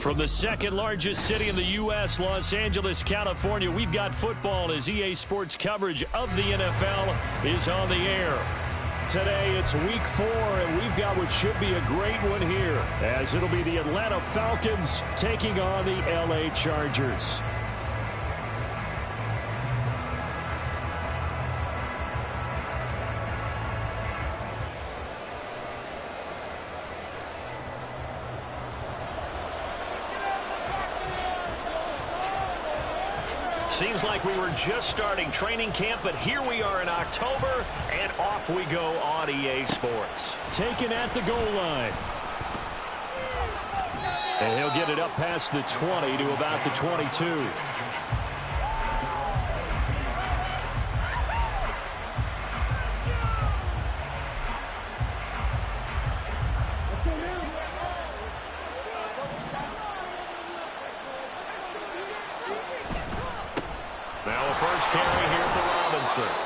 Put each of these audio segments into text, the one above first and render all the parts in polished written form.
From the second largest city in the U.S., Los Angeles, California, we've got football as EA Sports coverage of the NFL is on the air. Today, it's week 4, and we've got what should be a great one here, as it'll be the Atlanta Falcons taking on the L.A. Chargers. Seems like we were just starting training camp, but here we are in October, and off we go on EA Sports. Taken at the goal line. And he'll get it up past the 20 to about the 22.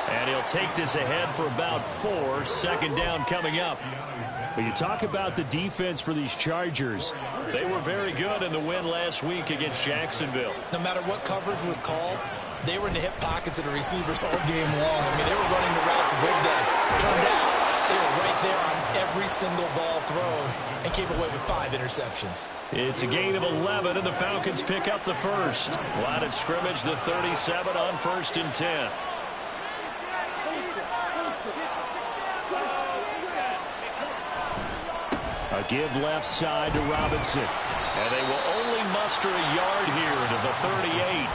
And he'll take this ahead for about 4. Second down coming up. But you talk about the defense for these Chargers. They were very good in the win last week against Jacksonville. No matter what coverage was called, they were in the hip pockets of the receivers all game long. I mean, they were running the routes with them. Turned out they were right there on every single ball thrown and came away with 5 interceptions. It's a gain of 11, and the Falcons pick up the first. Line of scrimmage, the 37 on 1st and 10. A give left side to Robinson. And they will only muster a yard here to the 38.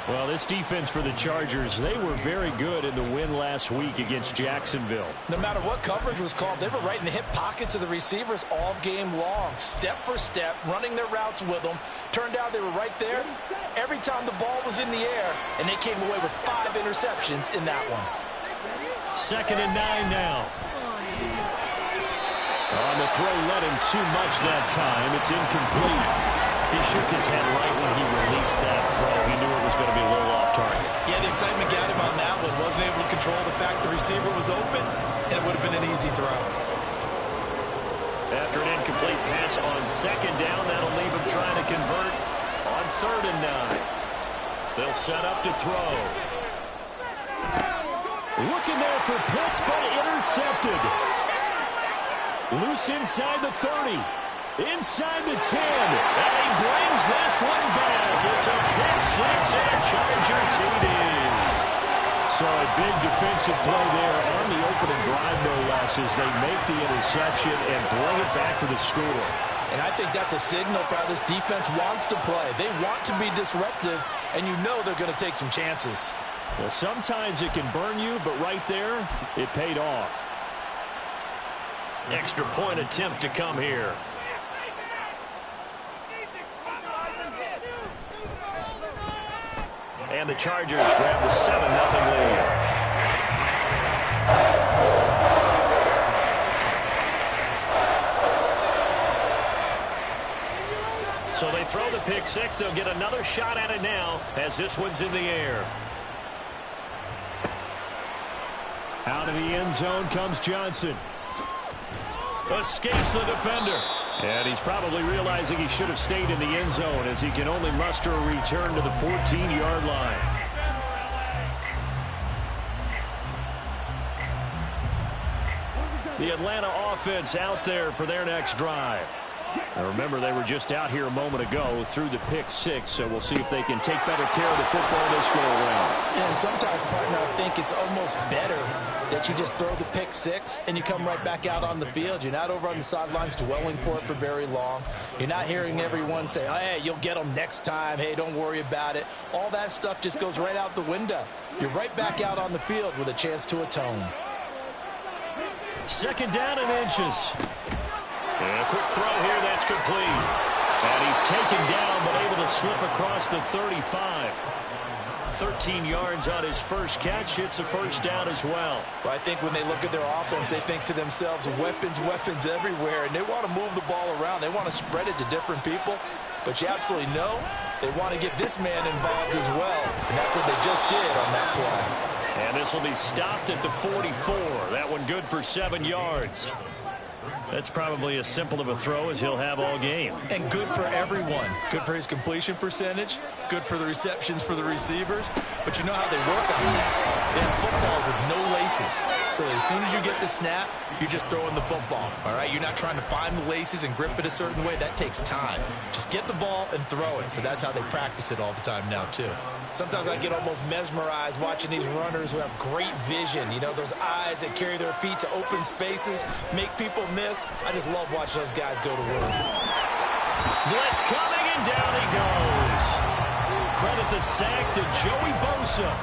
Well, this defense for the Chargers, they were very good in the win last week against Jacksonville. No matter what coverage was called, they were right in the hip pockets of the receivers all game long. Step for step, running their routes with them. Turned out they were right there every time the ball was in the air, and they came away with 5 interceptions in that one. 2nd and 9 now. On the throw, led him too much that time. It's incomplete. He shook his head right when he released that throw. He knew it was going to be a little off target. Yeah, the excitement got him on that one. Wasn't able to control the fact the receiver was open, and it would have been an easy throw. After an incomplete pass on 2nd down, that'll leave him trying to convert on 3rd and 9. They'll set up to throw. Looking there for Pitts, but intercepted. Loose inside the 30. Inside the 10. And he brings this one back. It's a pick 6 and Charger TD. So a big defensive play there on the opening drive, no less, as they make the interception and bring it back for the score. And I think that's a signal for how this defense wants to play. They want to be disruptive, and you know they're going to take some chances. Well, sometimes it can burn you, but right there, it paid off. Extra point attempt to come here. And the Chargers grab the 7-0 lead. So they throw the pick 6. They'll get another shot at it now as this one's in the air. Out of the end zone comes Johnson. Escapes the defender. And he's probably realizing he should have stayed in the end zone as he can only muster a return to the 14-yard line. The Atlanta offense out there for their next drive. Now remember, they were just out here a moment ago through the pick 6, so we'll see if they can take better care of the football this go around. Yeah, and sometimes, partner, I think it's almost better that you just throw the pick 6 and you come right back out on the field. You're not over on the sidelines dwelling for it for very long. You're not hearing everyone say, oh, hey, you'll get them next time. Hey, don't worry about it. All that stuff just goes right out the window. You're right back out on the field with a chance to atone. 2nd down and inches. And a quick throw here, that's complete. And he's taken down, but able to slip across the 35. 13 yards on his first catch. It's a first down as well. Well, I think when they look at their offense, they think to themselves, weapons, weapons everywhere, and they want to move the ball around. They want to spread it to different people. But you absolutely know they want to get this man involved as well, and that's what they just did on that play. And this will be stopped at the 44. That one good for 7 yards. That's probably as simple of a throw as he'll have all game. And good for everyone. Good for his completion percentage. Good for the receptions for the receivers. But you know how they work on that. They have footballs with no laces. So that as soon as you get the snap, you're just throwing the football. All right? You're not trying to find the laces and grip it a certain way. That takes time. Just get the ball and throw it. So that's how they practice it all the time now, too. Sometimes I get almost mesmerized watching these runners who have great vision. You know, those eyes that carry their feet to open spaces, make people miss. I just love watching those guys go to work. Blitz coming, and down he goes. Credit the sack to Joey Bosa.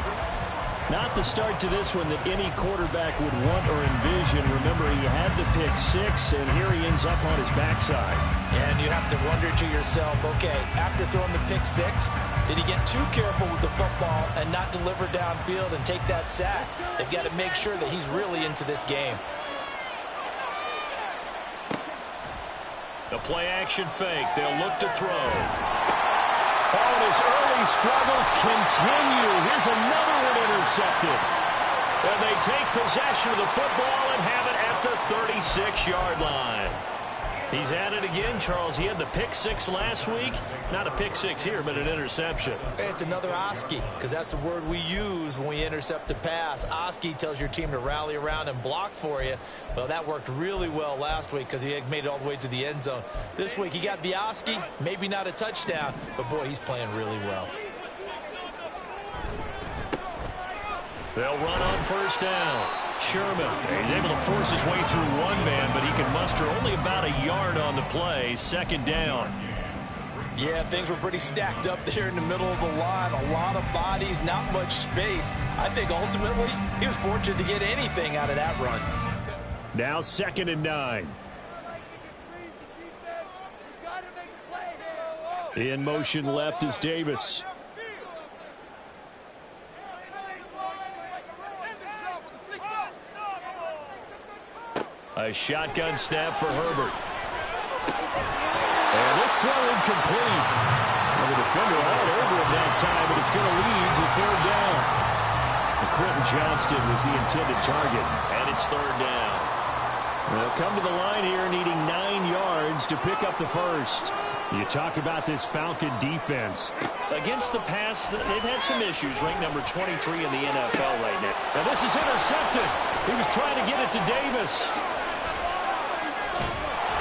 Not the start to this one that any quarterback would want or envision. Remember, he had the pick six, and here he ends up on his backside. And you have to wonder to yourself, okay, after throwing the pick six, did he get too careful with the football and not deliver downfield and take that sack? They've got to make sure that he's really into this game. The play-action fake. They'll look to throw. Oh, and his early struggles continue. Here's another one intercepted. And they take possession of the football and have it at the 36-yard line. He's at it again, Charles. He had the pick six last week. Not a pick six here, but an interception. It's another Oski, because that's the word we use when we intercept a pass. Oski tells your team to rally around and block for you. Well, that worked really well last week because he had made it all the way to the end zone. This week, he got the Oski, maybe not a touchdown, but, boy, he's playing really well. They'll run on first down. Sherman, he's able to force his way through one man, but he can muster only about a yard on the play. Second down. Yeah, things were pretty stacked up there in the middle of the line. A lot of bodies, not much space. I think ultimately he was fortunate to get anything out of that run. Now 2nd and 9. In motion left is Davis. A shotgun snap for Herbert. And this throw incomplete. Well, the defender all over him that time, but it's going to lead to third down. And Quentin Johnston was the intended target, and it's third down. They'll come to the line here needing 9 yards to pick up the first. You talk about this Falcon defense. Against the pass, they've had some issues, ranked number 23 in the NFL right now. Now this is intercepted. He was trying to get it to Davis.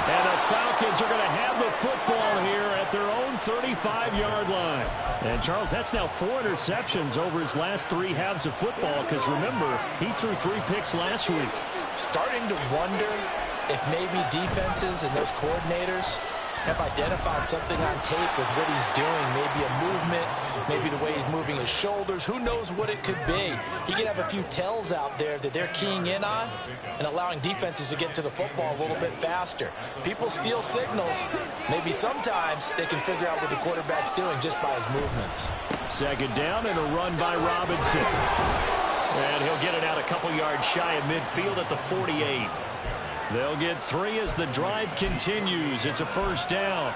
And the Falcons are going to have the football here at their own 35-yard line. And, Charles, that's now 4 interceptions over his last 3 halves of football because, remember, he threw 3 picks last week. Starting to wonder if maybe defenses and those coordinators have identified something on tape with what he's doing. Maybe a movement, maybe the way he's moving his shoulders. Who knows what it could be? He could have a few tells out there that they're keying in on and allowing defenses to get to the football a little bit faster. People steal signals. Maybe sometimes they can figure out what the quarterback's doing just by his movements. 2nd down and a run by Robinson. And he'll get it out a couple yards shy of midfield at the 48. They'll get 3 as the drive continues. It's a first down.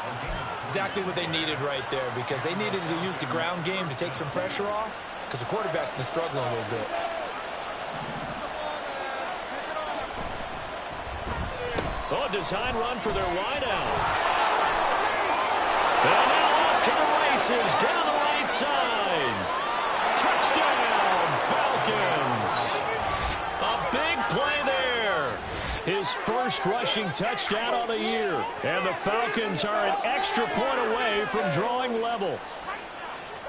Exactly what they needed right there because they needed to use the ground game to take some pressure off because the quarterback's been struggling a little bit. Oh, design run for their wideout. And now off to the races down the right side. Touchdown, Falcons. A big play there. His first rushing touchdown on the year. And the Falcons are an extra point away from drawing level.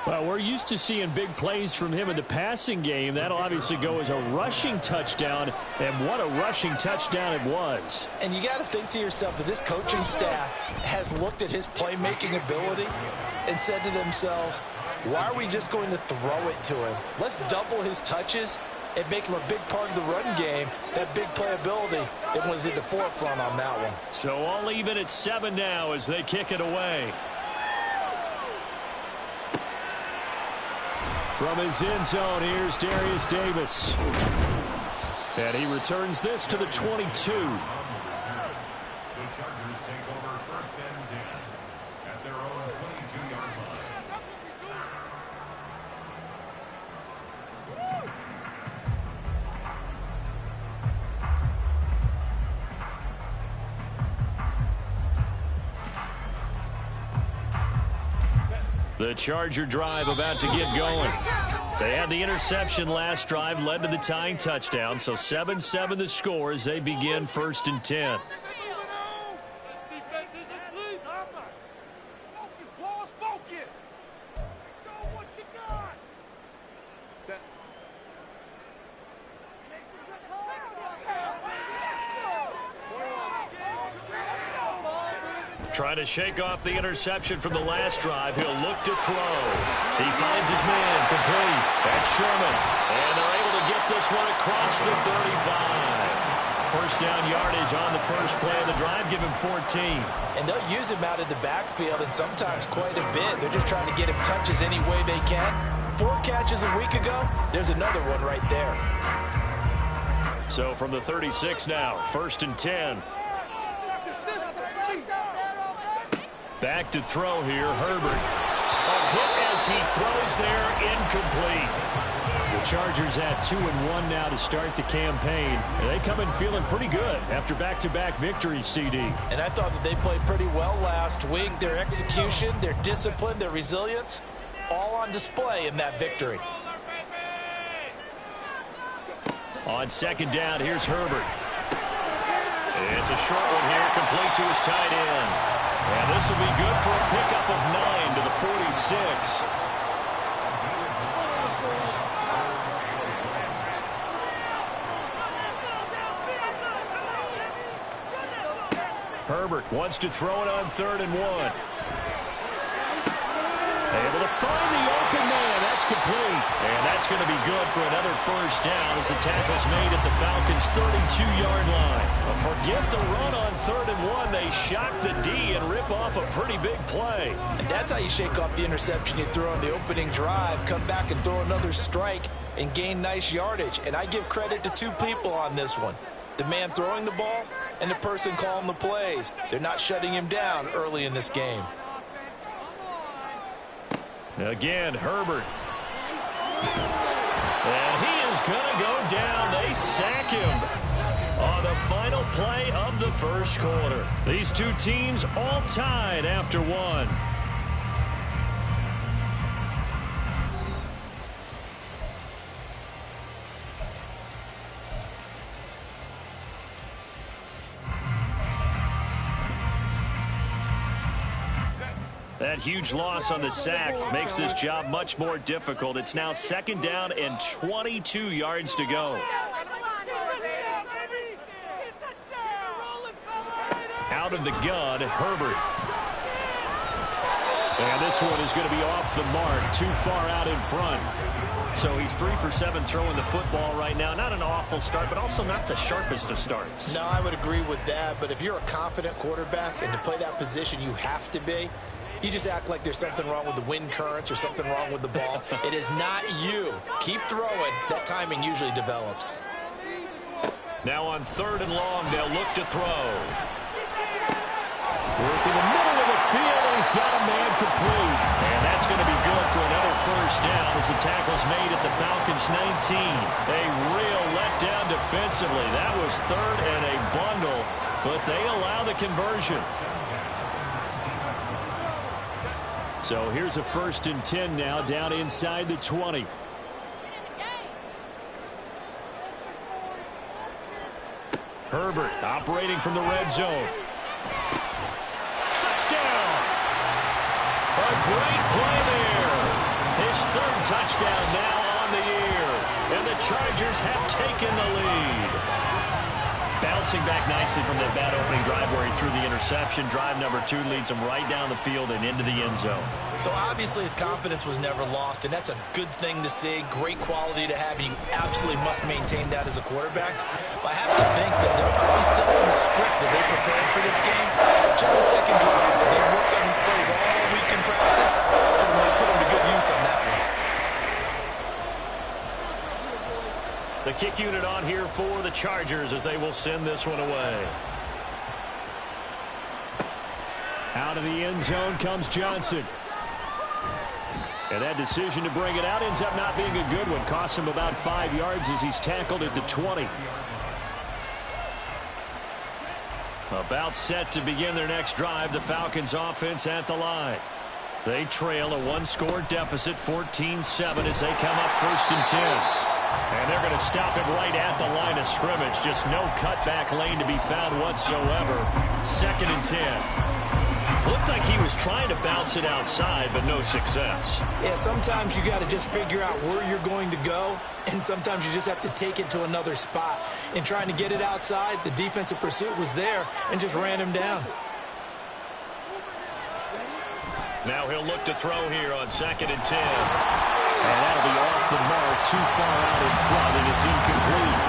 Well, we're used to seeing big plays from him in the passing game. That'll obviously go as a rushing touchdown, and what a rushing touchdown it was. And you got to think to yourself that this coaching staff has looked at his playmaking ability and said to themselves, why are we just going to throw it to him? Let's double his touches and make him a big part of the run game. That big playability, it was in the forefront on that one. So all even at 7 now as they kick it away. From his end zone, here's Darius Davis. And he returns this to the 22. The Charger drive about to get going. They had the interception last drive, led to the tying touchdown. So 7-7 the score as they begin 1st and 10. Trying to shake off the interception from the last drive. He'll look to throw. He finds his man complete. That's Sherman. And they're able to get this one across the 35. First down yardage on the first play of the drive. Give him 14. And they'll use him out of the backfield, and sometimes quite a bit. They're just trying to get him touches any way they can. 4 catches a week ago. There's another one right there. So from the 36 now, 1st and 10. Back to throw here, Herbert. A hit as he throws there, incomplete. The Chargers at 2-1 now to start the campaign. They come in feeling pretty good after back-to-back victories, CD. And I thought that they played pretty well last week. Their execution, their discipline, their resilience, all on display in that victory. On 2nd down, here's Herbert. It's a short one here, complete to his tight end. And this will be good for a pickup of 9 to the 46. Herbert wants to throw it on 3rd and 1. Able to find the open man. That's complete. And that's going to be good for another first down as the tackle's made at the Falcons' 32-yard line. Forget the run on 3rd and 1. They shock the D and rip off a pretty big play. And that's how you shake off the interception you throw on the opening drive. Come back and throw another strike and gain nice yardage. And I give credit to 2 people on this one. The man throwing the ball and the person calling the plays. They're not shutting him down early in this game. Again, Herbert. And he is going to go down. They sack him on the final play of the first quarter. These 2 teams all tied after 1. That huge loss on the sack makes this job much more difficult. It's now 2nd down and 22 yards to go. Out of the gun, Herbert. And this one is going to be off the mark, too far out in front. So he's 3 for 7 throwing the football right now. Not an awful start, but also not the sharpest of starts. No, I would agree with that. But if you're a confident quarterback and to play that position, you have to be. You just act like there's something wrong with the wind currents or something wrong with the ball. It is not you. Keep throwing. That timing usually develops. Now on 3rd and long, they'll look to throw. Working the middle of the field, and he's got a man complete. And that's going to be good for another first down as the tackle's made at the Falcons' 19. A real letdown defensively. That was 3rd and a bundle, but they allow the conversion. So here's a 1st and 10 now, down inside the 20. Herbert operating from the red zone. Touchdown! A great play there. His 3rd touchdown now on the year. And the Chargers have taken the lead. Bouncing back nicely from that bad opening drive where he threw the interception. Drive number 2 leads him right down the field and into the end zone. So obviously his confidence was never lost, and that's a good thing to see. Great quality to have, and you absolutely must maintain that as a quarterback. But I have to think that they're probably still in the script that they prepared for this game. Just a second drive. They've worked on these plays all week in practice. Put them to good use on that one. The kick unit on here for the Chargers as they will send this one away. Out of the end zone comes Johnson. And that decision to bring it out ends up not being a good one. Costs him about 5 yards as he's tackled at the 20. About set to begin their next drive. The Falcons offense at the line. They trail a one-score deficit, 14-7, as they come up 1st and 10. And they're going to stop it right at the line of scrimmage. Just no cutback lane to be found whatsoever. 2nd and 10. Looked like he was trying to bounce it outside, but no success. Yeah, sometimes you got to just figure out where you're going to go, and sometimes you just have to take it to another spot. In trying to get it outside, the defensive pursuit was there and just ran him down. Now he'll look to throw here on 2nd and 10. And that'll be off the mark, too far out in front, and it's incomplete.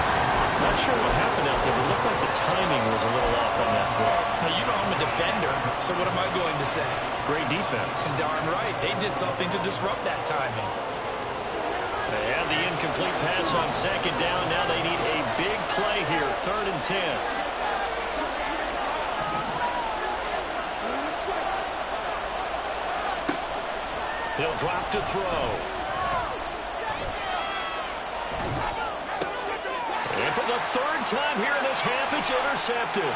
Not sure what happened out there, but it looked like the timing was a little off on that throw. Now, you know I'm a defender, so what am I going to say? Great defense. Darn right. They did something to disrupt that timing. They had the incomplete pass on 2nd down. Now they need a big play here, 3rd and 10. He'll drop to throw. And for the 3rd time here in this half, it's intercepted.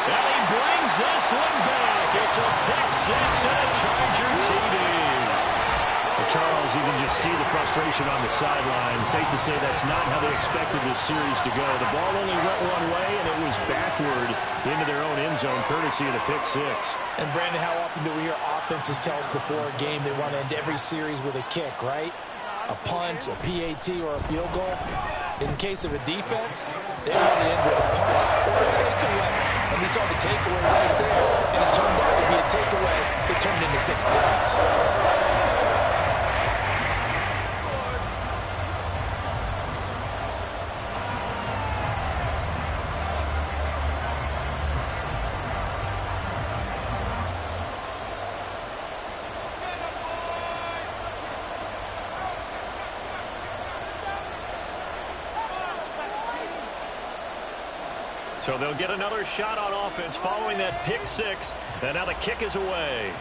And he brings this one back. It's a pick 6 and a Charger TD. Well, Charles, you can just see the frustration on the sideline. Safe to say that's not how they expected this series to go. The ball only went one way, and it was backward into their own end zone, courtesy of the pick 6. And, Brandon, how often do we hear offenses tell us before a game they want to end every series with a kick, right? A punt, a PAT, or a field goal. In case of a defense, they want to end with a punt or a takeaway. And we saw the takeaway right there, and it turned out to be a takeaway that turned into 6 points. So they'll get another shot on offense following that pick 6. And now the kick is away.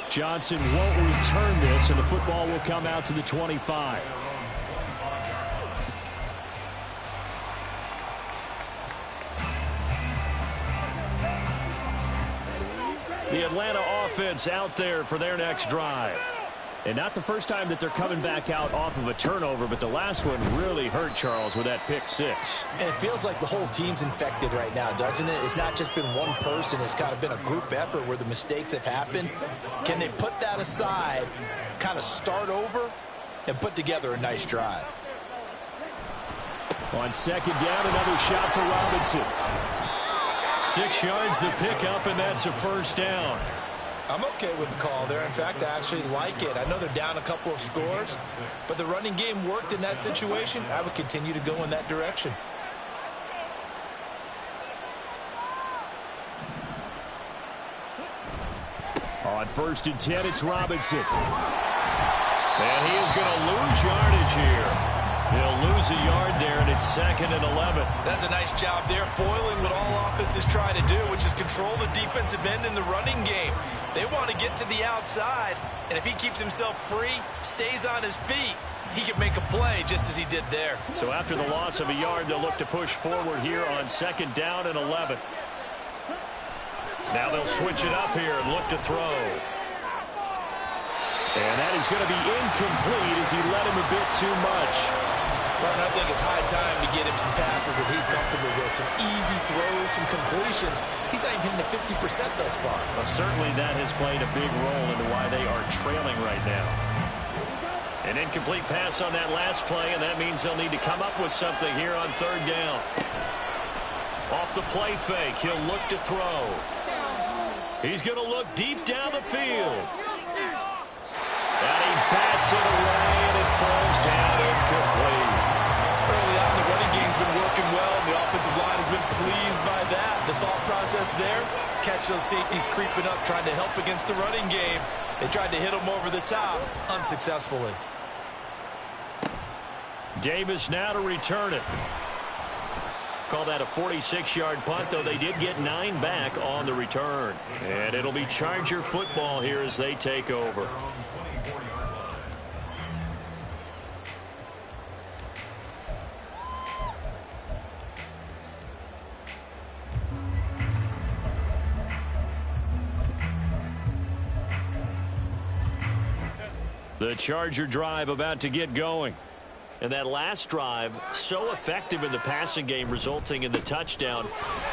Johnson won't return this, and the football will come out to the 25. The Atlanta offense out there for their next drive. And not the first time that they're coming back out off of a turnover, but the last one really hurt, Charles, with that pick 6. And it feels like the whole team's infected right now, doesn't it? It's not just been one person. It's kind of been a group effort where the mistakes have happened. Can they put that aside, kind of start over, and put together a nice drive? On 2nd down, another shot for Robinson. 6 yards the pickup, and that's a 1st down. I'm okay with the call there. In fact, I actually like it. I know they're down a couple of scores, but the running game worked in that situation. I would continue to go in that direction. On 1st and 10, it's Robinson. And he is going to lose yardage here. He'll lose a yard there, and it's 2nd and 11. That's a nice job there, foiling what all offenses try to do, which is control the defensive end in the running game. They want to get to the outside, and if he keeps himself free, stays on his feet, he can make a play just as he did there. So after the loss of a yard, they'll look to push forward here on 2nd down and 11. Now they'll switch it up here and look to throw. And that is going to be incomplete as he led him a bit too much. Well, I think it's high time to get him some passes that he's comfortable with, some easy throws, some completions. He's not even hitting the 50% thus far. Well, certainly that has played a big role into why they are trailing right now. An incomplete pass on that last play, and that means they'll need to come up with something here on 3rd down. Off the play fake, he'll look to throw. He's going to look deep down the field. And he bats it away, and it falls down incomplete. Early on, the running game's been working well, and the offensive line has been pleased by that. The thought process there, catch those safeties creeping up, trying to help against the running game. They tried to hit them over the top, unsuccessfully. Davis now to return it. Call that a 46-yard punt, though they did get 9 back on the return. And it'll be Charger football here as they take over. The Charger drive about to get going. And that last drive, so effective in the passing game, resulting in the touchdown.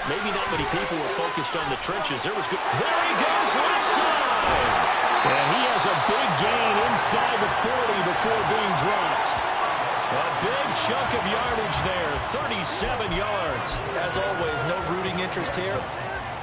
Maybe not many people were focused on the trenches. There was good. There he goes, left side. And he has a big gain inside the 40 before being dropped. A big chunk of yardage there, 37 yards. As always, no rooting interest here,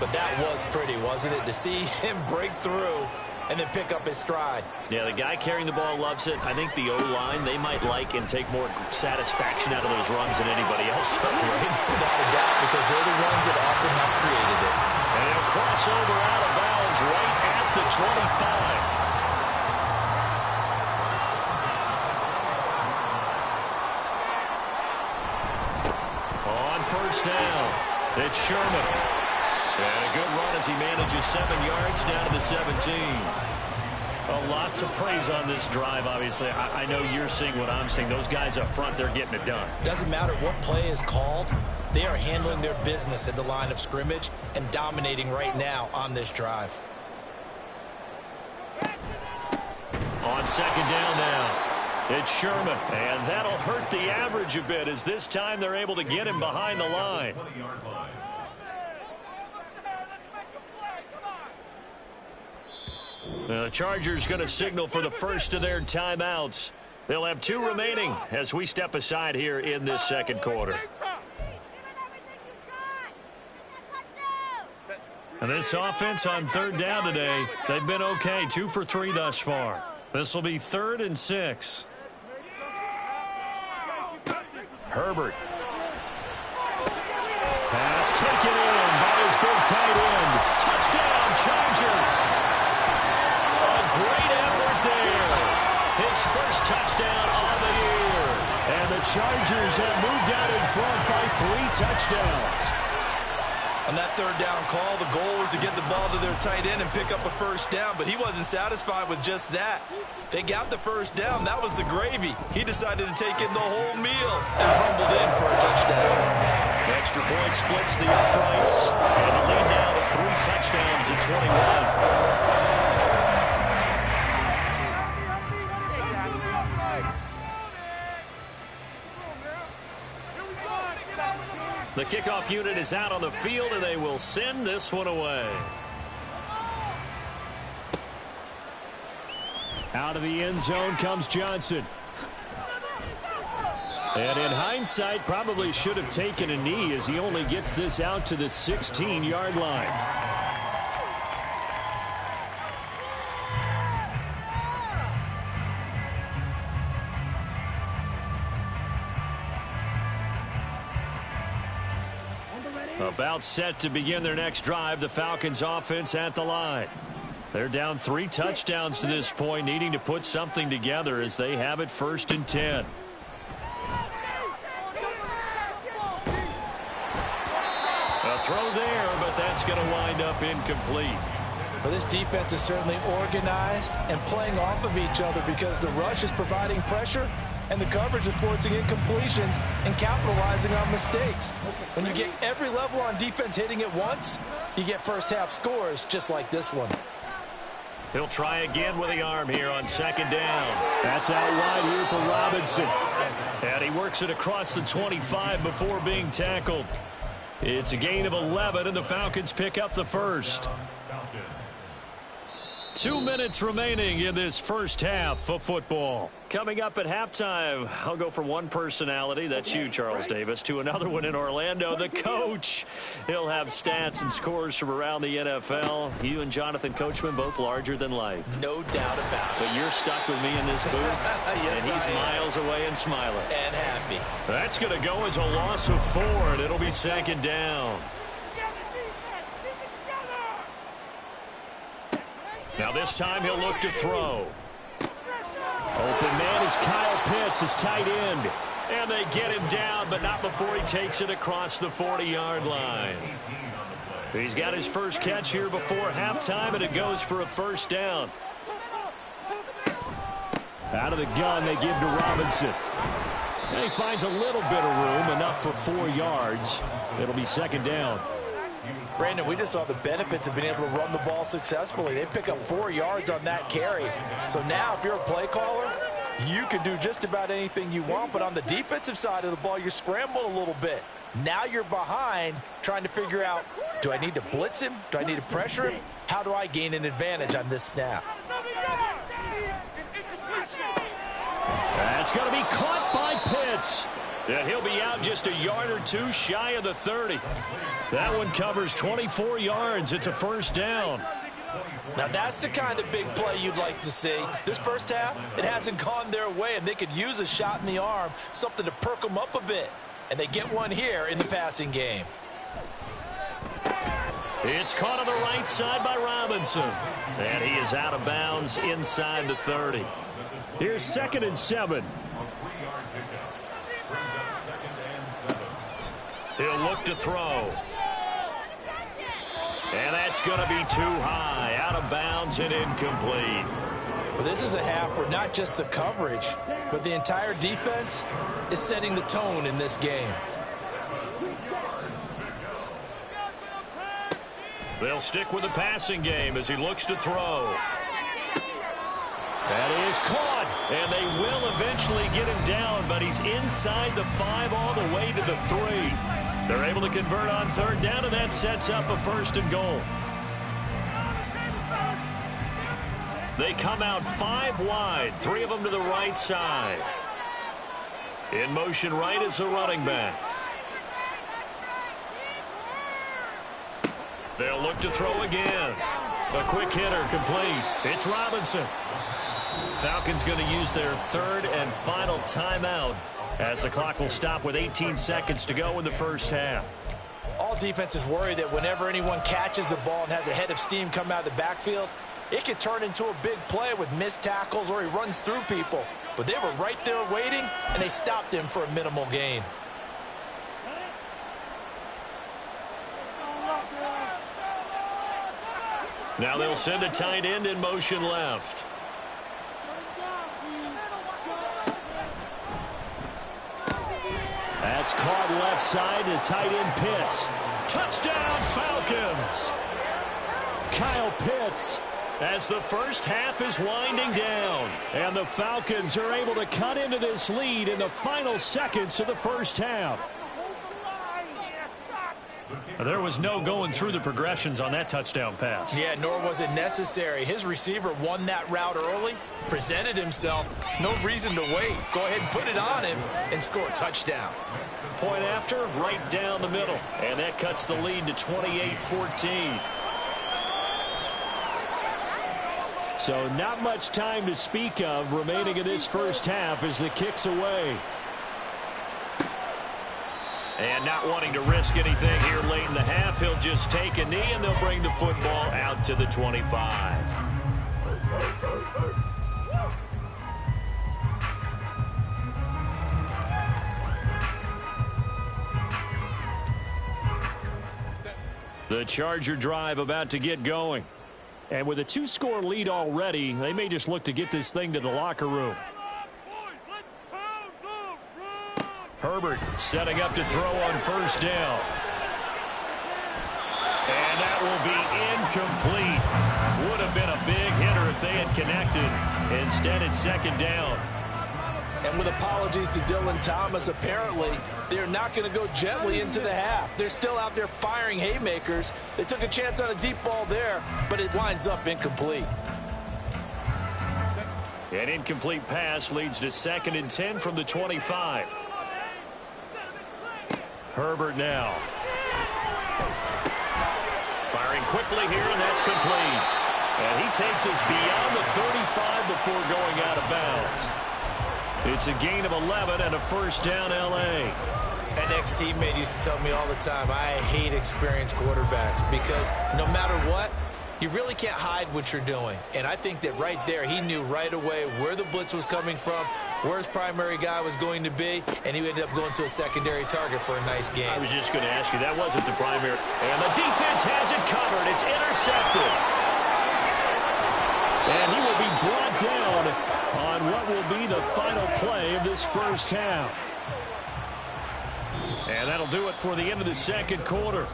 but that was pretty, wasn't it? To see him break through and then pick up his stride. Yeah, the guy carrying the ball loves it. I think the O-line, they might like and take more satisfaction out of those runs than anybody else. Right? Without a doubt, because they're the ones that often have created it. And he'll cross over out of bounds right at the 25. On first down, it's Sherman. And a good run as he manages 7 yards down to the 17. A lot to praise on this drive, obviously. I know you're seeing what I'm seeing. Those guys up front, they're getting it done. Doesn't matter what play is called. They are handling their business at the line of scrimmage and dominating right now on this drive. On second down now, it's Sherman. And that'll hurt the average a bit as this time they're able to get him behind the line. The Chargers going to signal for the first of their timeouts. They'll have 2 remaining as we step aside here in this second quarter. And this offense on third down today, they've been okay. 2 for 3 thus far. This will be 3rd and 6. Herbert. Pass taken in by his big tight end. Touchdown, Chargers. Great effort there. His first touchdown on the year. And the Chargers have moved out in front by 3 touchdowns. On that third down call, the goal was to get the ball to their tight end and pick up a first down, but he wasn't satisfied with just that. They got the first down. That was the gravy. He decided to take in the whole meal and rumbled in for a touchdown. The extra point splits the uprights, and the lead now to 3 touchdowns at 21. The kickoff unit is out on the field, and they will send this one away. Out of the end zone comes Johnson. And in hindsight, probably should have taken a knee as he only gets this out to the 16-yard line. About set to begin their next drive, the Falcons offense at the line. They're down 3 touchdowns to this point, needing to put something together as they have it 1st and 10. A throw there, but that's going to wind up incomplete. Well, this defense is certainly organized and playing off of each other because the rush is providing pressure and the coverage is forcing incompletions and capitalizing on mistakes. When you get every level on defense hitting at once, you get first half scores just like this one. He'll try again with the arm here on second down. That's out wide here for Robinson. And he works it across the 25 before being tackled. It's a gain of 11, and the Falcons pick up the first. 2 minutes remaining in this first half of football. Coming up at halftime, I'll go from one personality, that's you, Charles Davis, to another one in Orlando, the coach. He'll have stats and scores from around the NFL. You and Jonathan Coachman, both larger than life. No doubt about it. But you're stuck with me in this booth, yes, and he's miles away and smiling. And happy. That's going to go as a loss of 4, and it'll be second down. Now this time he'll look to throw. Open man is Kyle Pitts, his tight end. And they get him down, but not before he takes it across the 40-yard line. He's got his first catch here before halftime, and it goes for a first down. Out of the gun, they give to Robinson. And he finds a little bit of room, enough for 4 yards. It'll be second down. Brandon, we just saw the benefits of being able to run the ball successfully. They pick up 4 yards on that carry. So now if you're a play caller, you can do just about anything you want. But on the defensive side of the ball, you're scrambling a little bit. Now you're behind trying to figure out, do I need to blitz him? Do I need to pressure him? How do I gain an advantage on this snap? That's going to be caught by Pitts. And he'll be out just a yard or two shy of the 30. That one covers 24 yards. It's a first down. Now that's the kind of big play you'd like to see. This first half, it hasn't gone their way, and they could use a shot in the arm, something to perk them up a bit. And they get one here in the passing game. It's caught on the right side by Robinson. And he is out of bounds inside the 30. Here's 2nd and 7. He'll look to throw. And that's going to be too high. Out of bounds and incomplete. Well, this is a half where not just the coverage, but the entire defense is setting the tone in this game. They'll stick with the passing game as he looks to throw. That is caught, and they will eventually get him down, but he's inside the 5 all the way to the 3. They're able to convert on 3rd down, and that sets up a 1st and goal. They come out 5 wide, 3 of them to the right side. In motion right is the running back. They'll look to throw again. A quick hitter complete. It's Robinson. Falcons going to use their 3rd and final timeout as the clock will stop with 18 seconds to go in the first half. All defenses worry that whenever anyone catches the ball and has a head of steam come out of the backfield, it could turn into a big play with missed tackles or he runs through people. But they were right there waiting, and they stopped him for a minimal gain. Now they'll send a tight end in motion left. That's caught left side to tight end Pitts. Touchdown Falcons! Kyle Pitts as the first half is winding down. And the Falcons are able to cut into this lead in the final seconds of the first half. There was no going through the progressions on that touchdown pass. Yeah, nor was it necessary. His receiver won that route early, presented himself. No reason to wait. Go ahead and put it on him and score a touchdown. Point after, right down the middle. And that cuts the lead to 28-14. So not much time to speak of remaining in this first half as the kick's away. And not wanting to risk anything here late in the half, he'll just take a knee and they'll bring the football out to the 25. The Charger drive about to get going. And with a 2-score lead already, they may just look to get this thing to the locker room. Herbert setting up to throw on first down. And that will be incomplete. Would have been a big hitter if they had connected. Instead, it's 2nd down. And with apologies to Dylan Thomas, apparently they're not going to go gently into the half. They're still out there firing haymakers. They took a chance on a deep ball there, but it winds up incomplete. An incomplete pass leads to 2nd and 10 from the 25. Herbert now. Firing quickly here, and that's complete. And he takes us beyond the 35 before going out of bounds. It's a gain of 11 and a first down, L.A. An ex-teammate used to tell me all the time, I hate experienced quarterbacks because no matter what, you really can't hide what you're doing. And I think that right there, he knew right away where the blitz was coming from, where his primary guy was going to be, and he ended up going to a secondary target for a nice game. I was just going to ask you, that wasn't the primary. And the defense has it covered. It's intercepted. And he will be brought down on what will be the final play of this first half. And that'll do it for the end of the second quarter.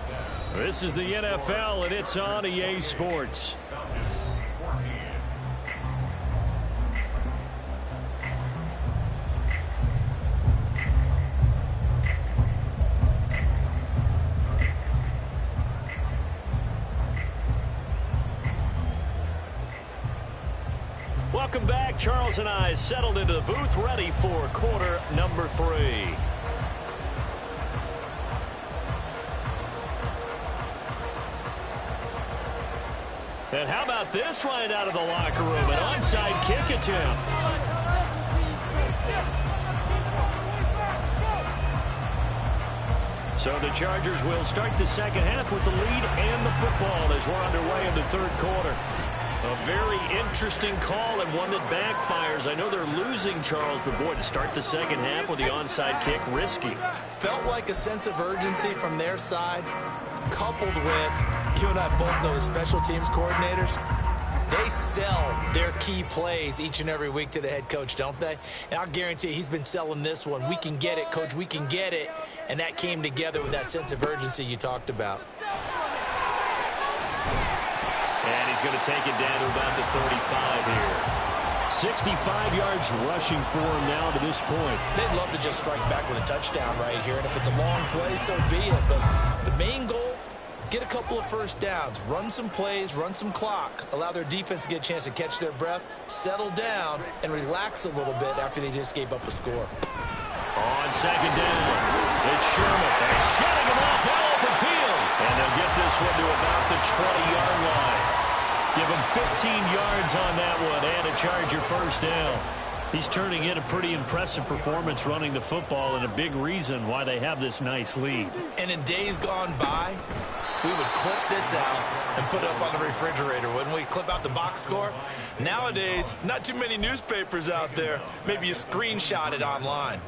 This is the NFL, and it's on EA Sports. Welcome back. Charles and I settled into the booth, ready for quarter number 3. And how about this right out of the locker room? An onside kick attempt. So the Chargers will start the second half with the lead and the football as we're underway in the third quarter. A very interesting call and one that backfires. I know they're losing, Charles, but boy, to start the second half with the onside kick, risky. Felt like a sense of urgency from their side, coupled with, you and I both know the special teams coordinators, they sell their key plays each and every week to the head coach, don't they? And I'll guarantee you he's been selling this one. We can get it, coach, we can get it. And that came together with that sense of urgency you talked about. And he's going to take it down to about the 35 here. 65 yards rushing for him now to this point. They'd love to just strike back with a touchdown right here. And if it's a long play, so be it. But the main goal, get a couple of first downs, run some plays, run some clock, allow their defense to get a chance to catch their breath, settle down, and relax a little bit after they just gave up a score. On second down, it's Sherman. And shutting him off now open field. And they'll get this one to about the 20-yard line. Give him 15 yards on that one and a Charger first down. He's turning in a pretty impressive performance running the football and a big reason why they have this nice lead. And in days gone by, we would clip this out and put it up on the refrigerator, wouldn't we? Clip out the box score. Nowadays, not too many newspapers out there. Maybe you screenshot it online.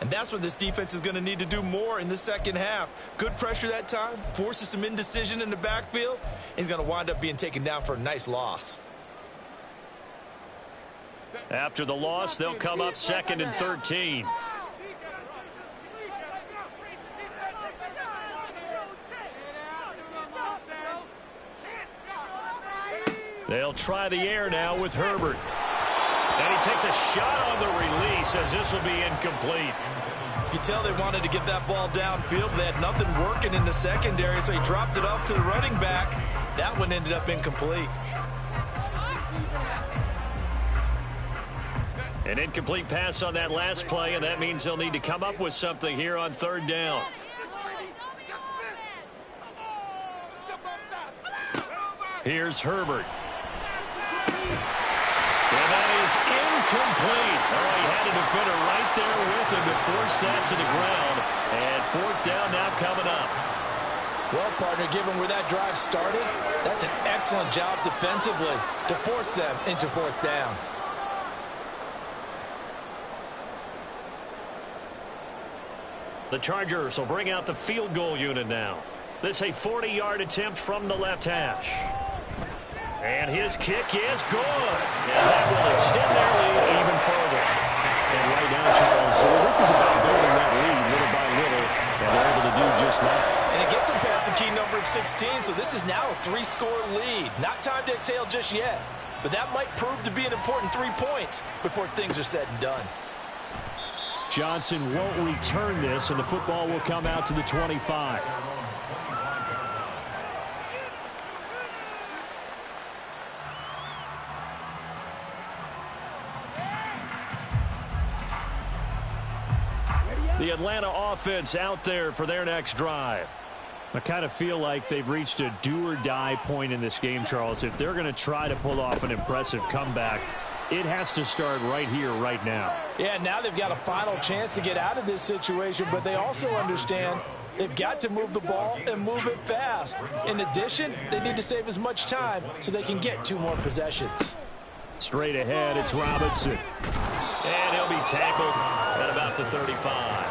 And that's what this defense is going to need to do more in the second half. Good pressure that time, forces some indecision in the backfield. He's going to wind up being taken down for a nice loss. After the loss, they'll come up second and 13. They'll try the air now with Herbert. And he takes a shot on the release as this will be incomplete. You can tell they wanted to get that ball downfield, but they had nothing working in the secondary, so he dropped it off to the running back. That one ended up incomplete. An incomplete pass on that last play, and that means they'll need to come up with something here on third down. Here's Herbert. And that is incomplete. Oh, he had a defender right there with him to force that to the ground. And fourth down now coming up. Well, partner, given where that drive started, that's an excellent job defensively to force them into fourth down. The Chargers will bring out the field goal unit now. This a 40-yard attempt from the left hash. And his kick is good. And that will extend their lead even further. And right now, Charles, this is about building that lead little by little. And they're able to do just that. And it gets them past the key number of 16, so this is now a 3-score lead. Not time to exhale just yet. But that might prove to be an important 3 points before things are said and done. Johnson won't return this, and the football will come out to the 25. The Atlanta offense out there for their next drive. I kind of feel like they've reached a do-or-die point in this game, Charles. If they're going to try to pull off an impressive comeback, it has to start right here, right now. Yeah, now they've got a final chance to get out of this situation, but they also understand they've got to move the ball and move it fast. In addition, they need to save as much time so they can get 2 more possessions. Straight ahead, it's Robinson. And he'll be tackled at about the 35.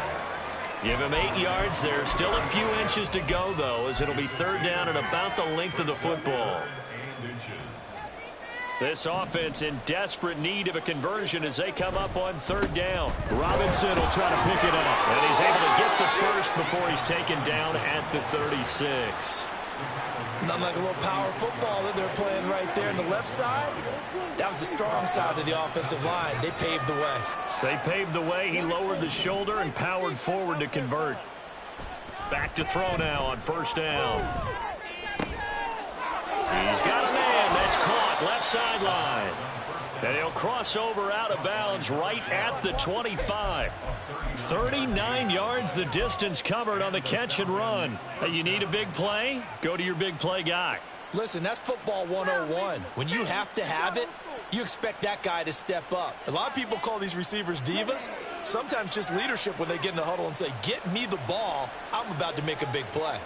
Give him 8 yards there. Still a few inches to go, though, as it'll be third down and about the length of the football. This offense in desperate need of a conversion as they come up on third down. Robinson will try to pick it up. And he's able to get the first before he's taken down at the 36. Nothing like a little power football that they're playing right there on the left side. That was the strong side of the offensive line. They paved the way. They paved the way. He lowered the shoulder and powered forward to convert. Back to throw now on first down. He's got a man. That's caught left sideline. And he'll cross over out of bounds right at the 25. 39 yards the distance covered on the catch and run. Hey, you need a big play? Go to your big play guy. Listen, that's football 101. When you have to have it, you expect that guy to step up. A lot of people call these receivers divas. Sometimes just leadership when they get in the huddle and say, get me the ball. I'm about to make a big play.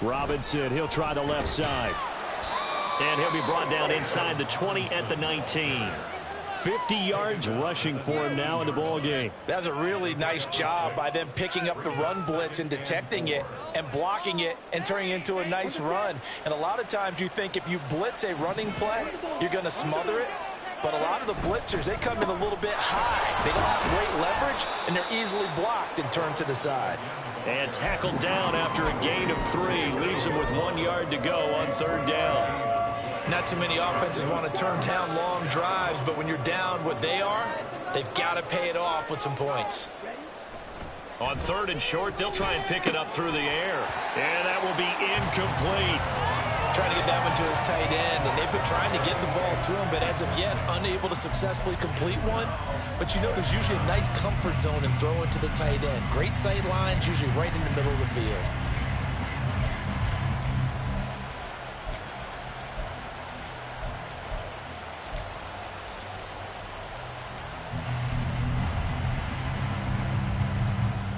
Robinson, he'll try the left side. And he'll be brought down inside the 20 at the 19. 50 yards rushing for him now in the ball game. That's a really nice job by them picking up the run blitz and detecting it and blocking it and turning it into a nice run. And a lot of times you think if you blitz a running play, you're going to smother it. But a lot of the blitzers, they come in a little bit high. They don't have great leverage, and they're easily blocked and turned to the side. And tackled down after a gain of 3. Leaves him with 1 yard to go on third down. Not too many offenses want to turn down long drives, but when you're down what they are, they've got to pay it off with some points. On third and short, they'll try and pick it up through the air. And that will be incomplete. Trying to get that one to his tight end, and they've been trying to get the ball to him, but as of yet, unable to successfully complete one. But you know there's usually a nice comfort zone in throwing to the tight end. Great sight lines, usually right in the middle of the field.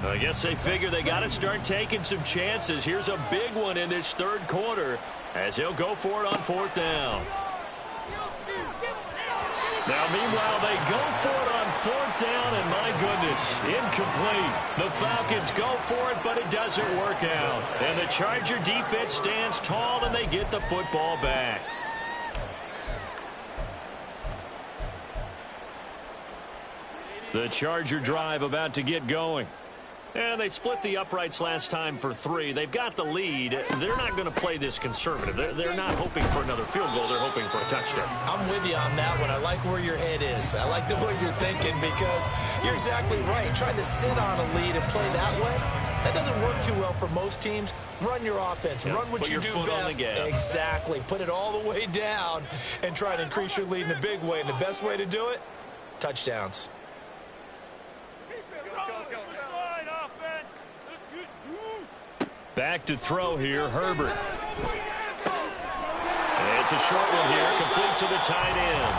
I guess they figure they got to start taking some chances. Here's a big one in this third quarter as he'll go for it on fourth down. Now, meanwhile, they go for it on fourth down, and my goodness, incomplete. The Falcons go for it, but it doesn't work out. And the Charger defense stands tall, and they get the football back. The Charger drive about to get going. And they split the uprights last time for 3. They've got the lead. They're not going to play this conservative. They're not hoping for another field goal. They're hoping for a touchdown. I'm with you on that one. I like where your head is. I like the way you're thinking because you're exactly right. Trying to sit on a lead and play that way, that doesn't work too well for most teams. Run your offense. Run what you do best. Exactly. Put it all the way down and try to increase your lead in a big way. And the best way to do it, touchdowns. Back to throw here, Herbert. It's a short one here, complete to the tight end.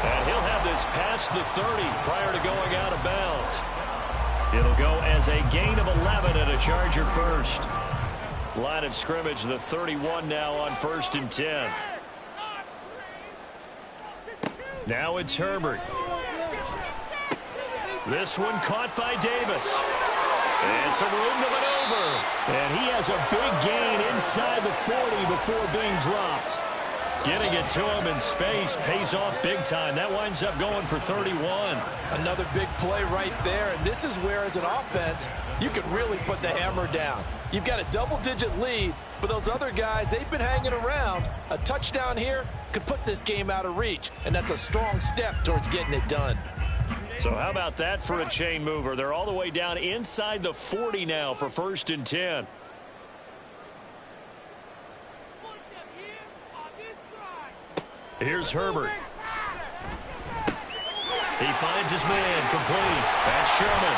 And he'll have this past the 30 prior to going out of bounds. It'll go as a gain of 11 and a Charger first. Line of scrimmage, the 31 now on 1st and 10. Now it's Herbert. This one caught by Davis. And some room to maneuver. And he has a big gain inside the 40 before being dropped. Getting it to him in space pays off big time. That winds up going for 31. Another big play right there. And this is where, as an offense, you can really put the hammer down. You've got a double-digit lead, but those other guys, they've been hanging around. A touchdown here could put this game out of reach, and that's a strong step towards getting it done. So how about that for a chain mover? They're all the way down inside the 40 now for 1st and 10. Here's Herbert. He finds his man complete. That's Sherman.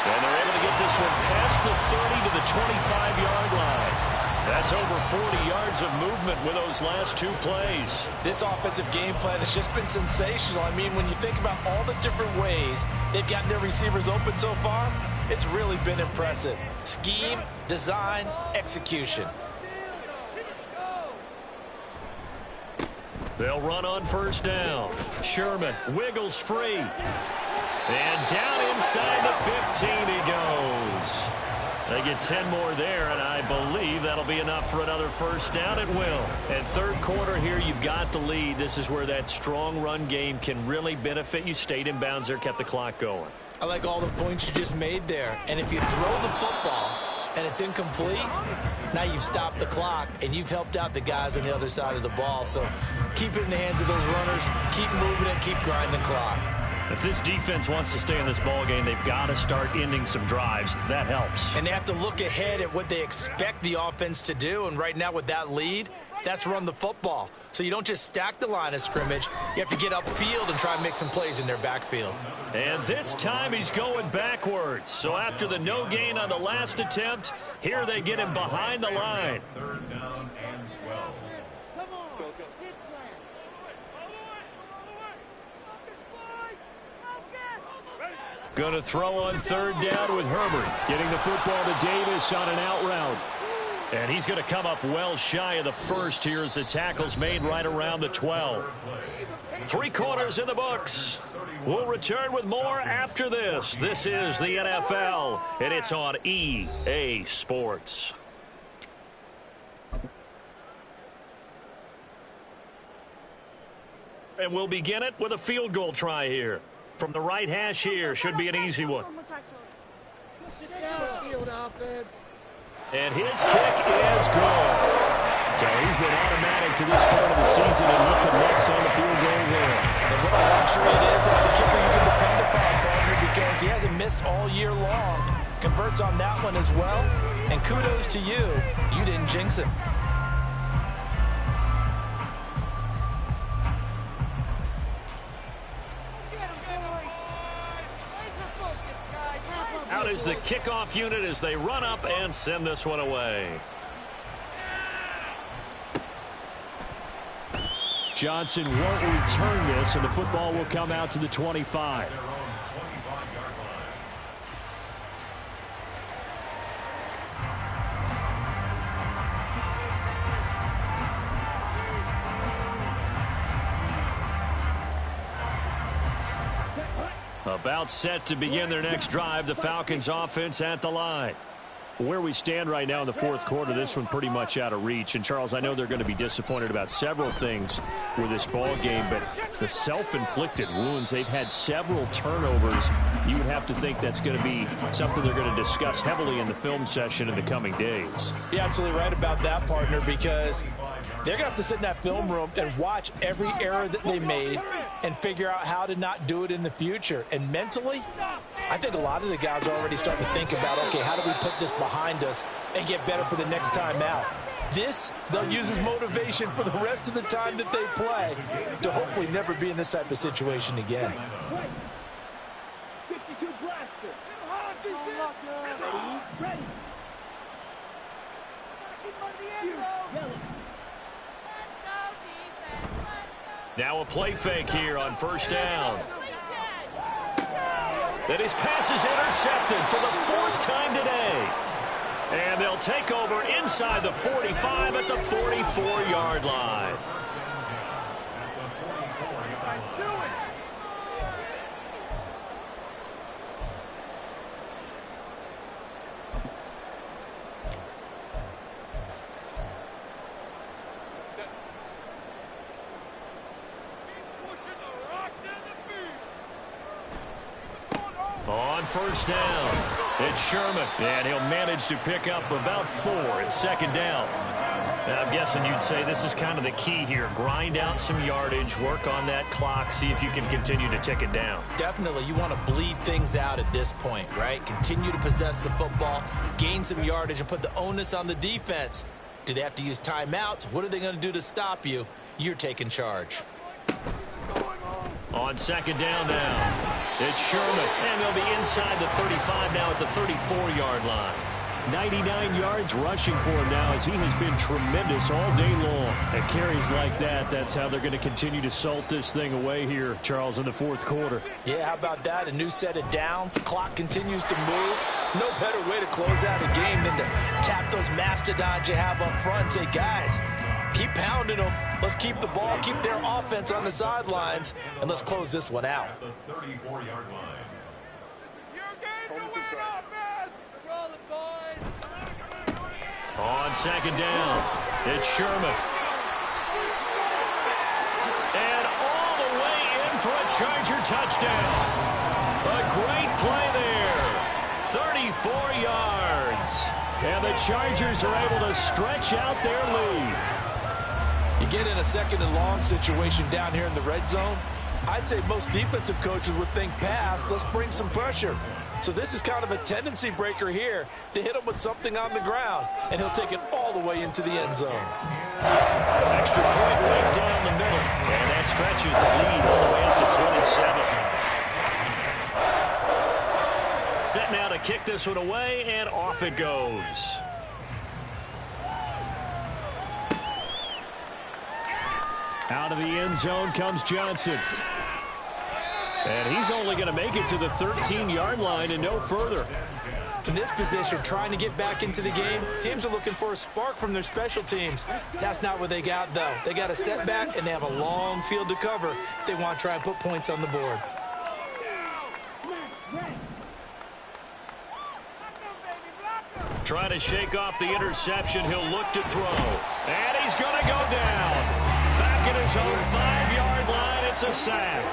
And they're able to get this one past the 30 to the 25-yard line. That's over 40 yards of movement with those last 2 plays. This offensive game plan has just been sensational. I mean, when you think about all the different ways they've gotten their receivers open so far, it's really been impressive. Scheme, design, execution. They'll run on 1st down. Sherman wiggles free. And down inside the 15 he goes. They get 10 more there, and I believe that'll be enough for another first down. It will. And third quarter here, you've got the lead. This is where that strong run game can really benefit you. Stayed in bounds there, kept the clock going. I like all the points you just made there. And if you throw the football and it's incomplete, now you've stopped the clock, and you've helped out the guys on the other side of the ball. So keep it in the hands of those runners. Keep moving it. Keep grinding clock. If this defense wants to stay in this ball game, they've got to start ending some drives. That helps. And they have to look ahead at what they expect the offense to do. And right now with that lead, that's run the football. So you don't just stack the line of scrimmage. You have to get upfield and try and make some plays in their backfield. And this time he's going backwards. So after the no gain on the last attempt, here they get him behind the line. Third down and 12. Going to throw on third down with Herbert. Getting the football to Davis on an out route. And he's going to come up well shy of the first here as the tackle's made right around the 12. 3 quarters in the books. We'll return with more after this. This is the NFL, and it's on EA Sports. And we'll begin it with a field goal try here. From the right hash here, should be an easy one. And his kick is good. So he's been automatic to this part of the season, and he connects on the field goal there. And what a luxury it is to have a kicker you can depend upon, partner, because he hasn't missed all year long. Converts on that one as well. And kudos to you. You didn't jinx him. Out is the kickoff unit as they run up and send this one away. Johnson won't return this, and the football will come out to the 25. About set to begin their next drive. The Falcons offense at the line. Where we stand right now in the fourth quarter, this one pretty much out of reach. And, Charles, I know they're going to be disappointed about several things with this ball game, but the self-inflicted wounds, they've had several turnovers. You would have to think that's going to be something they're going to discuss heavily in the film session in the coming days. You're absolutely right about that, partner, because they're going to have to sit in that film room and watch every error that they made and figure out how to not do it in the future. And mentally, I think a lot of the guys are already starting to think about, okay, how do we put this behind us and get better for the next time out? This, they'll use as motivation for the rest of the time that they play to hopefully never be in this type of situation again. Now a play fake here on first down. Then his pass is intercepted for the 4th time today. And they'll take over inside the 45 at the 44-yard line. On first down, it's Sherman, and he'll manage to pick up about 4 at second down. Now, I'm guessing you'd say this is kind of the key here. Grind out some yardage, work on that clock, see if you can continue to tick it down. Definitely, you want to bleed things out at this point, right? Continue to possess the football, gain some yardage, and put the onus on the defense. Do they have to use timeouts? What are they going to do to stop you? You're taking charge. On second down now, it's Sherman, and they'll be inside the 35 now at the 34-yard line. 99 yards rushing for him now as he has been tremendous all day long. At carries like that, that's how they're going to continue to salt this thing away here, Charles, in the fourth quarter. Yeah, how about that? A new set of downs. Clock continues to move. No better way to close out a game than to tap those mastodons you have up front and say, guys, keep pounding them. Let's keep the ball, keep their offense on the sidelines, and let's close this one out. The 34-yard line. Your game to win, offense! Roll it, boys! On second down, it's Sherman. And all the way in for a Charger touchdown. A great play there. 34 yards. And the Chargers are able to stretch out their lead. You get in a second and long situation down here in the red zone. I'd say most defensive coaches would think pass, let's bring some pressure. So this is kind of a tendency breaker here to hit him with something on the ground, and he'll take it all the way into the end zone. Extra point right down the middle, and that stretches the lead all the way up to 27. Set now to kick this one away, and off it goes. Out of the end zone comes Johnson. And he's only going to make it to the 13-yard line and no further. In this position, trying to get back into the game, teams are looking for a spark from their special teams. That's not what they got, though. They got a setback, and they have a long field to cover if they want to try and put points on the board. Trying to shake off the interception. He'll look to throw. And he's going to go down. Back at his own 5-yard line, it's a sack.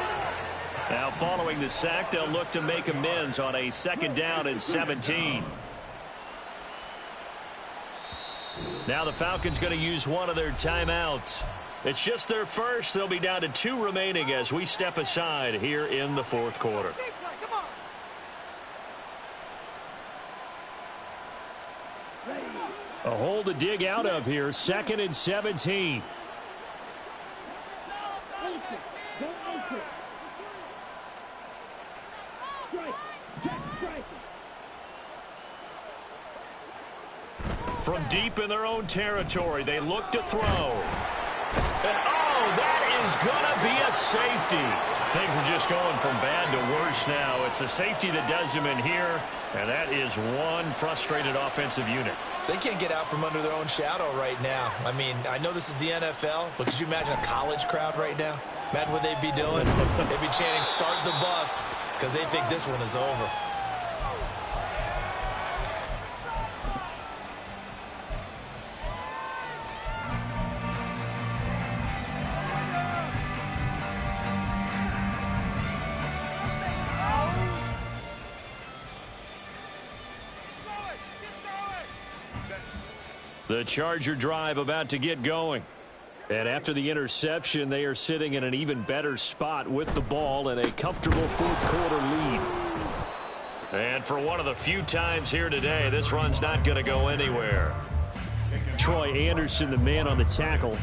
Now following the sack, they'll look to make amends on a second down and 17. Now the Falcons going to use one of their timeouts. It's just their first. They'll be down to 2 remaining as we step aside here in the fourth quarter. A hole to dig out of here. 2nd and 17. From deep in their own territory, they look to throw. And, oh, that is going to be a safety. Things are just going from bad to worse now. It's a safety that does them in here, and that is one frustrated offensive unit. They can't get out from under their own shadow right now. I mean, I know this is the NFL, but could you imagine a college crowd right now? Imagine what they'd be doing. They'd be chanting, "Start the bus," because they think this one is over. The Charger drive about to get going. And after the interception, they are sitting in an even better spot with the ball and a comfortable fourth quarter lead. And for one of the few times here today, this run's not going to go anywhere. Troy Anderson, the man on the tackle.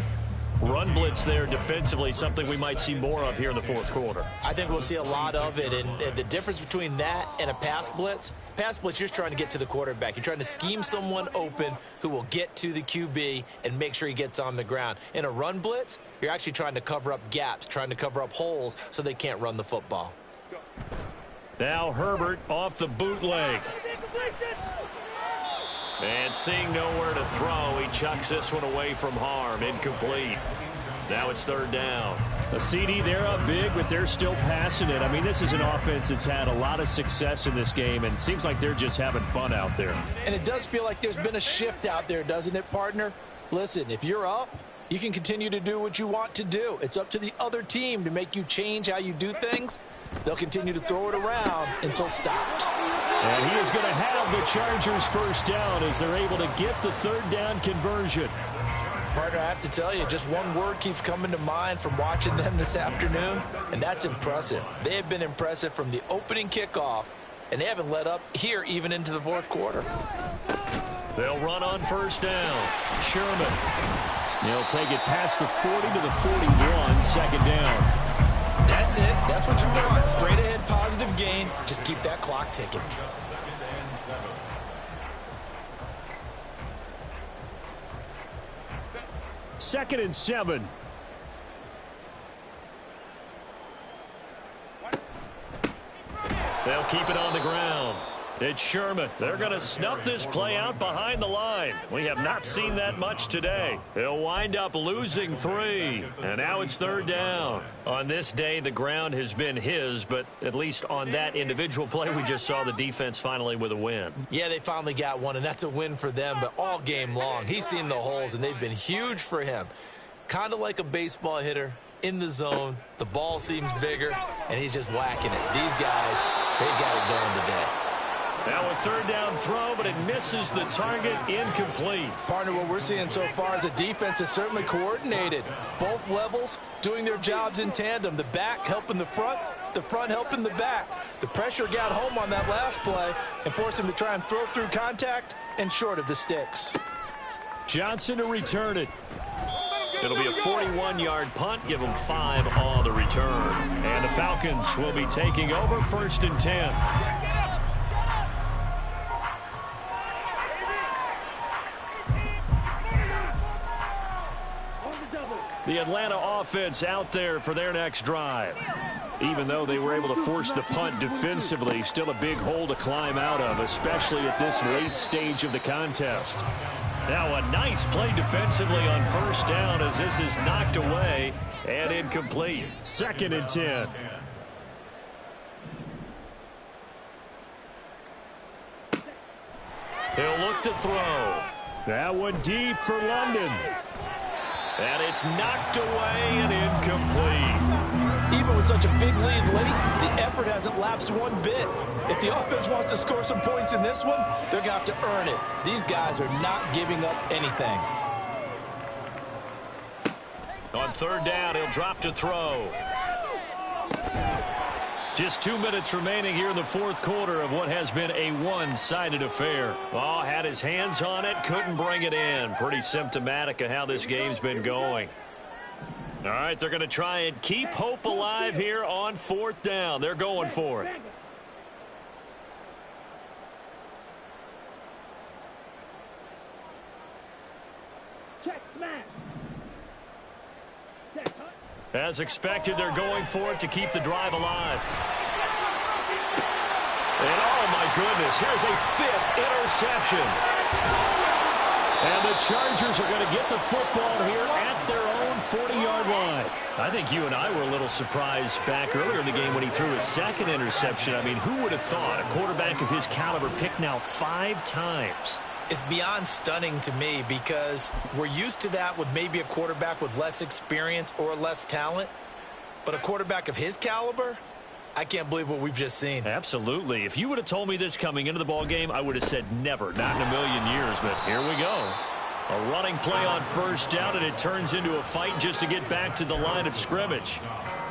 Run blitz there defensively, something we might see more of here in the fourth quarter. I think we'll see a lot of it, and the difference between that and a pass blitz, you're just trying to get to the quarterback. You're trying to scheme someone open who will get to the QB and make sure he gets on the ground. In a run blitz, you're actually trying to cover up gaps, trying to cover up holes so they can't run the football. Now Herbert off the bootleg. And seeing nowhere to throw, he chucks this one away from harm. Incomplete. Now it's 3rd down. A CD, they're up big, but they're still passing it. I mean, this is an offense that's had a lot of success in this game, and it seems like they're just having fun out there. And it does feel like there's been a shift out there, doesn't it, partner? Listen, if you're up, you can continue to do what you want to do. It's up to the other team to make you change how you do things. They'll continue to throw it around until stopped. And he is going to have the Chargers first down as they're able to get the 3rd down conversion. Partner, I have to tell you, just one word keeps coming to mind from watching them this afternoon, and that's impressive. They have been impressive from the opening kickoff, and they haven't let up here even into the fourth quarter. They'll run on 1st down. Sherman. He'll take it past the 40 to the 41, 2nd down. That's it. That's what you want. Straight ahead, positive gain. Just keep that clock ticking. Second and 7. They'll keep it on the ground. It's Sherman. They're going to snuff this play out behind the line. We have not seen that much today. He'll wind up losing 3. And now it's 3rd down. On this day, the ground has been his, but at least on that individual play, we just saw the defense finally with a win. Yeah, they finally got one, and that's a win for them, but all game long, he's seen the holes, and they've been huge for him. Kind of like a baseball hitter in the zone. The ball seems bigger, and he's just whacking it. These guys, they've got it going today. Now a 3rd down throw, but it misses the target, incomplete. Partner, what we're seeing so far is the defense is certainly coordinated. Both levels doing their jobs in tandem. The back helping the front helping the back. The pressure got home on that last play and forced him to try and throw through contact and short of the sticks. Johnson to return it. It'll be a 41-yard punt. Give them 5 on the return. And the Falcons will be taking over 1st and 10. The Atlanta offense out there for their next drive. Even though they were able to force the punt defensively, still a big hole to climb out of, especially at this late stage of the contest. Now a nice play defensively on 1st down as this is knocked away and incomplete. 2nd and 10. He'll look to throw. That one deep for London. And it's knocked away and incomplete. Even with such a big lead late, the effort hasn't lapsed one bit. If the offense wants to score some points in this one, they're going to have to earn it. These guys are not giving up anything. On 3rd down, he'll drop to throw. Just 2 minutes remaining here in the 4th quarter of what has been a one-sided affair. Oh, had his hands on it, couldn't bring it in. Pretty symptomatic of how this game's been going. All right, they're going to try and keep hope alive here on 4th down. They're going for it. As expected, they're going for it to keep the drive alive. And oh my goodness, here's a 5th interception. And the Chargers are going to get the football here at their own 40-yard line. I think you and I were a little surprised back earlier in the game when he threw his 2nd interception. I mean, who would have thought a quarterback of his caliber picked now 5 times? It's beyond stunning to me because we're used to that with maybe a quarterback with less experience or less talent. But a quarterback of his caliber, I can't believe what we've just seen. Absolutely. If you would have told me this coming into the ball game, I would have said never, not in a million years. But here we go. A running play on 1st down, and it turns into a fight just to get back to the line of scrimmage.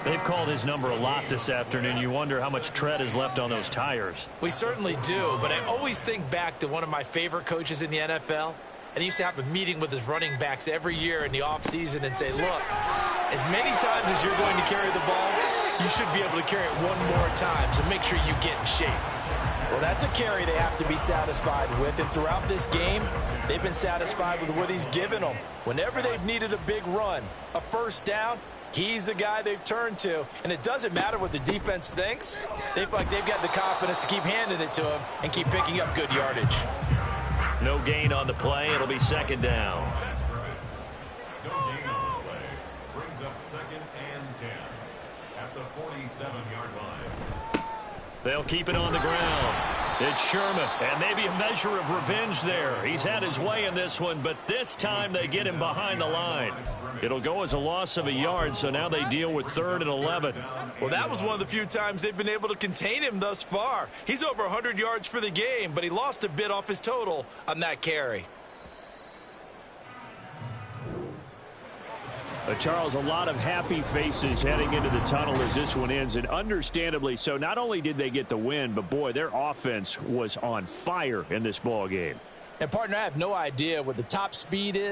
They've called his number a lot this afternoon. You wonder how much tread is left on those tires. We certainly do, but I always think back to one of my favorite coaches in the NFL, and he used to have a meeting with his running backs every year in the offseason and say, look, as many times as you're going to carry the ball, you should be able to carry it one more time, so make sure you get in shape. Well, that's a carry they have to be satisfied with, and throughout this game, they've been satisfied with what he's given them. Whenever they've needed a big run, a 1st down, he's the guy they've turned to, and it doesn't matter what the defense thinks. They feel like they've got the confidence to keep handing it to him and keep picking up good yardage. No gain on the play. It'll be 2nd down. No gain on the play. Brings up 2nd and 10 at the 47-yard line. They'll keep it on the ground. It's Sherman, and maybe a measure of revenge there. He's had his way in this one, but this time they get him behind the line. It'll go as a loss of a yard, so now they deal with 3rd and 11. Well, that was one of the few times they've been able to contain him thus far. He's over 100 yards for the game, but he lost a bit off his total on that carry. Charles, a lot of happy faces heading into the tunnel as this one ends, and understandably so. Not only did they get the win, but boy, their offense was on fire in this ball game. And partner, I have no idea what the top speed is.